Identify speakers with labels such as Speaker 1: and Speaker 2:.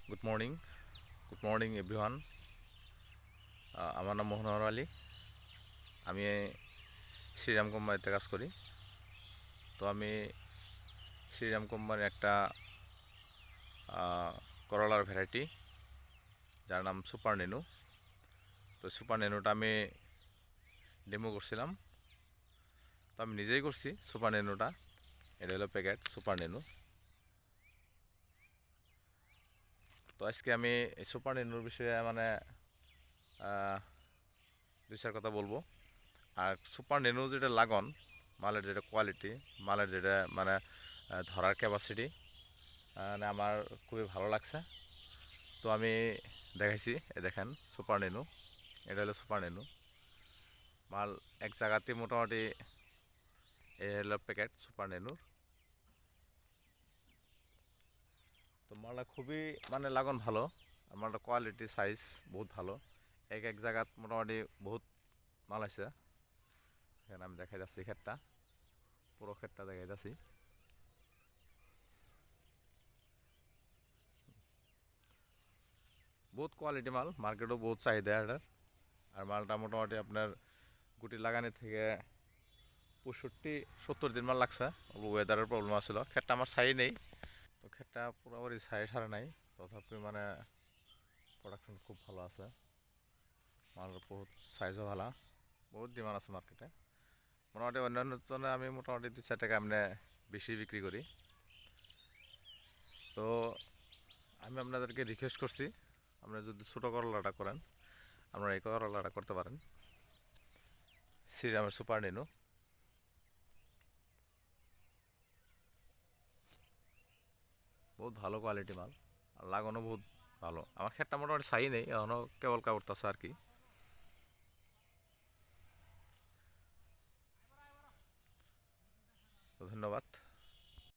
Speaker 1: Good morning everyone. আমার নাম মোহনর আলী। আমি শ্রীরাম কোম্পানিতে কাজ করি। তো আমি শ্রীরাম কোম্পানির একটা করলার ভ্যারাইটি যার নাম সুপার নেনু। তো সুপার নেনুটা আমি ডেমো করছিলাম। তো আমি নিজেই করছি সুপার নেনুটা। এটা হলো প্যাকেট সুপার নেনু। তো আজকে আমি এই সুপার নেনুর বিষয়ে দুই চার কথা বলবো। আর সুপার নেনু যেটা লাগন, মালের যেটা কোয়ালিটি, মালের যেটা ধরার ক্যাপাসিটি আমার খুবই ভালো লাগছে। তো আমি দেখাইছি, দেখেন সুপার নেনু, এটা হলো সুপার নেনু মাল। এক জায়গাতে মোটামুটি এই হলো প্যাকেট সুপার নেনুর। তো মালটা খুবই লাগন ভালো, আর মালটা কোয়ালিটি সাইজ বহুত ভালো। এক জায়গাত মোটামুটি বহুত মাল আছে। এখানে আমি দেখাই যাচ্ছি ক্ষেতটা, পুরো ক্ষেতটা দেখাই যাচ্ছি। বহুত কোয়ালিটি মাল, মার্কেটও বহুত চাহিদা এটার। আর মালটা মোটামুটি আপনার গুটি লাগানি থেকে 65-70 দিন মাল লাগছে। ওয়েদারের প্রবলেম আসছিল, ক্ষেতটা আমার ছাই নেই। তো ক্ষেতটা পুরোপুরি ছাই সারে নাই, তথাপি প্রোডাকশন খুব ভালো আছে। মাল বহুত সাইজও ভালো, বহুত ডিমান্ড আছে মার্কেটে। মোটামুটি অন্যান্য জনে আমি মোটামুটি 2-4 টাকা এমনি বেশি বিক্রি করি। তো আমি আপনাদেরকে রিকোয়েস্ট করছি, আপনারা যদি ছোটো করলাটা করেন, আপনারা এই করলাটা করতে পারেন। শ্রীরামের সুপার নেনু বহুত ভালো কোয়ালিটি মাল, আর লাগানো বহুত ভালো। আমার ক্ষেতটা মোটামুটি ছাই নেই, এখনও কেবল কাপড়তেছে আর কি।